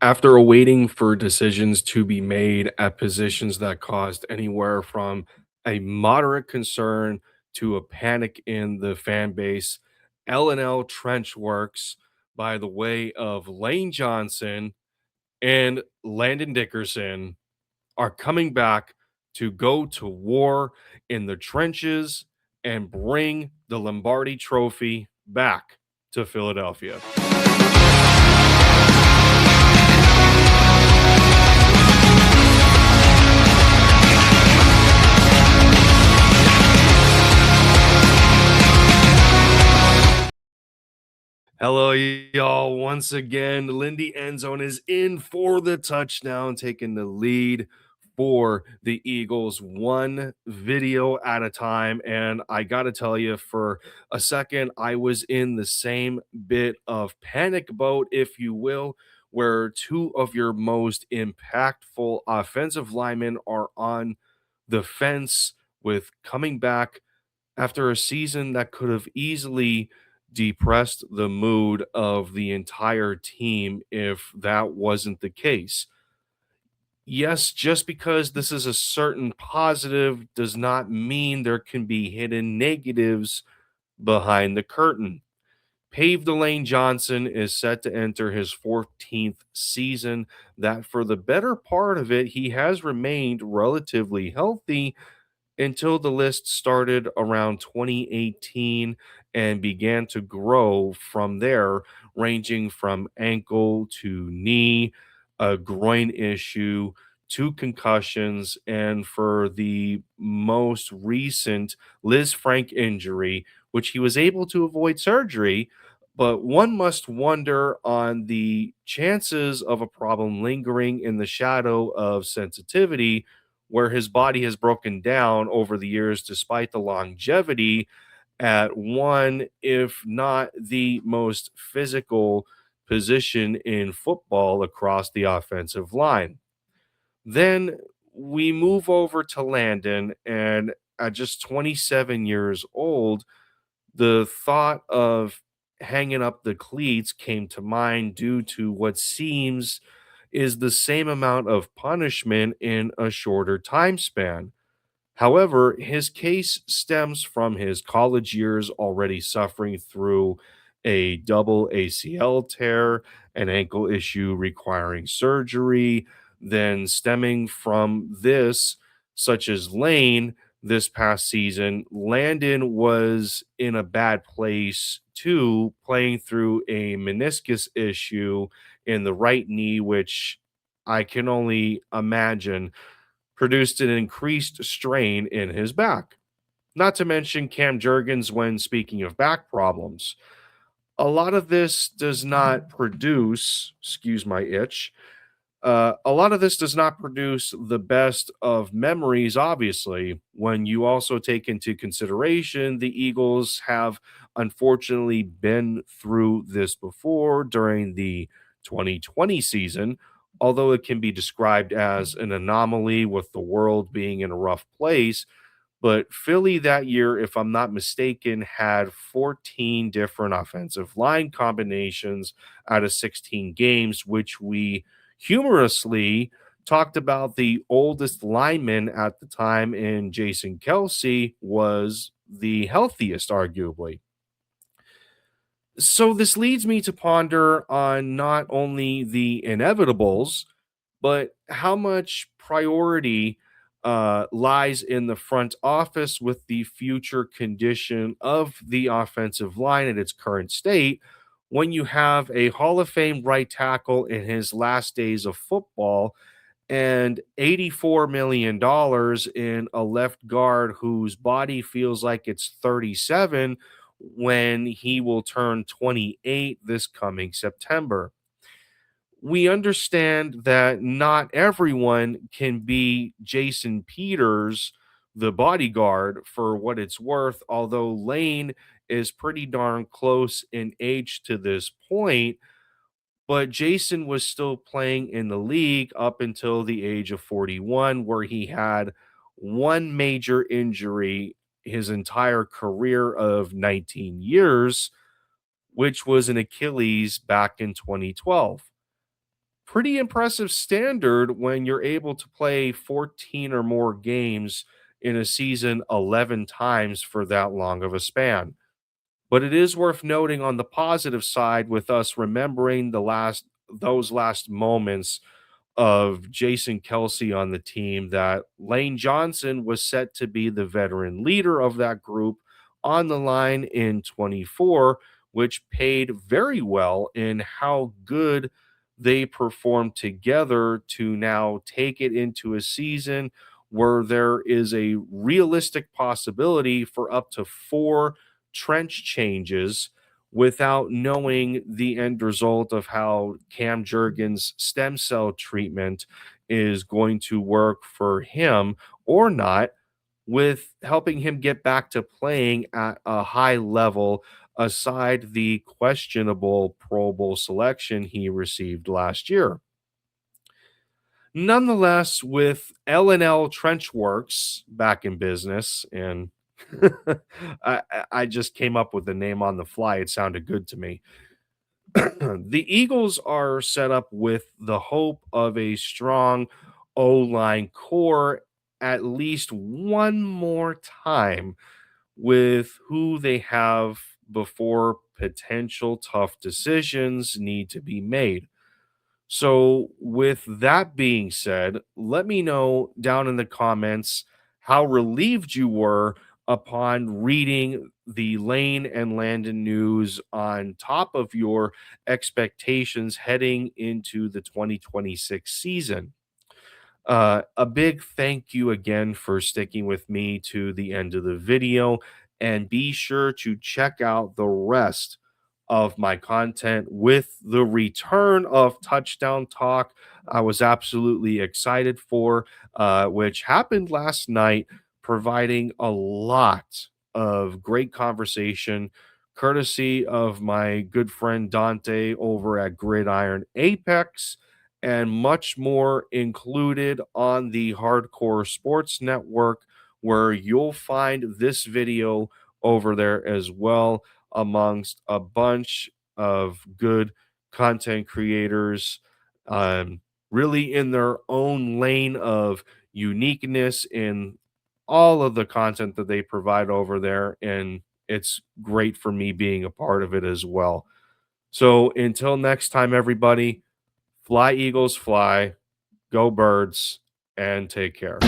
After awaiting for decisions to be made at positions that caused anywhere from a moderate concern to a panic in the fan base, L&L Trench Works, by the way of Lane Johnson and Landon Dickerson, are coming back to go to war in the trenches and bring the Lombardi Trophy back to Philadelphia. Hello, y'all. Once again, Lindy Endzone is in for the touchdown, taking the lead for the Eagles one video at a time. And I got to tell you, for a second, I was in the same bit of panic boat, if you will, where two of your most impactful offensive linemen are on the fence with coming back after a season that could have easily depressed the mood of the entire team if that wasn't the case. Yes, just because this is a certain positive does not mean there can be hidden negatives behind the curtain. Pave Delane Johnson is set to enter his 14th season. That for the better part of it, he has remained relatively healthy until the list started around 2018 and began to grow from there, ranging from ankle to knee, a groin issue, to concussions, and for the most recent Liz Frank injury, which he was able to avoid surgery. But one must wonder on the chances of a problem lingering in the shadow of sensitivity where his body has broken down over the years despite the longevity at one, if not the most physical position in football across the offensive line. Then we move over to Landon, and at just 27 years old, the thought of hanging up the cleats came to mind due to what seems is the same amount of punishment in a shorter time span. However, his case stems from his college years already suffering through a double ACL tear, an ankle issue requiring surgery, then stemming from this, such as Lane this past season, Landon was in a bad place too, playing through a meniscus issue in the right knee, which I can only imagine produced an increased strain in his back. Not to mention Cam Jurgens when speaking of back problems. A lot of this does not produce, excuse my itch, a lot of this does not produce the best of memories, obviously, when you also take into consideration the Eagles have unfortunately been through this before during the 2020 season, although it can be described as an anomaly with the world being in a rough place. But Philly that year, if I'm not mistaken, had 14 different offensive line combinations out of 16 games, which we humorously talked about the oldest lineman at the time in Jason Kelsey was the healthiest, arguably. So this leads me to ponder on not only the inevitables, but how much priority lies in the front office with the future condition of the offensive line in its current state when you have a Hall of Fame right tackle in his last days of football and $84 million dollars in a left guard whose body feels like it's 37 when he will turn 28 this coming September. We understand that not everyone can be Jason Peters, the bodyguard, for what it's worth, although Lane is pretty darn close in age to this point. But Jason was still playing in the league up until the age of 41, where he had one major injury his entire career of 19 years, which was an Achilles back in 2012. pretty impressive standard when you're able to play 14 or more games in a season 11 times for that long of a span. But it is worth noting on the positive side with us remembering those last moments of Jason Kelsey on the team that Lane Johnson was set to be the veteran leader of that group on the line in 24, which paid very well in how good they performed together to now take it into a season where there is a realistic possibility for up to four trench changes without knowing the end result of how Cam Jurgens' stem cell treatment is going to work for him or not, with helping him get back to playing at a high level aside the questionable Pro Bowl selection he received last year. Nonetheless, with L&L Trenchworks back in business, and I just came up with the name on the fly. It sounded good to me. The Eagles are set up with the hope of a strong O line core at least one more time with who they have before potential tough decisions need to be made. So, with that being said, let me know down in the comments how relieved you were upon reading the Lane and Landon news on top of your expectations heading into the 2026 season. A big thank you again for sticking with me to the end of the video, and be sure to check out the rest of my content with the return of Touchdown Talk. I was absolutely excited for, which happened last night, providing a lot of great conversation, courtesy of my good friend Dante over at Gridiron Apex, and much more included on the Hardcore Sports Network, where you'll find this video over there as well, amongst a bunch of good content creators, um, really in their own lane of uniqueness in all of the content that they provide over there. And it's great for me being a part of it as well. So until next time, everybody, fly, Eagles, fly, go, birds, and take care.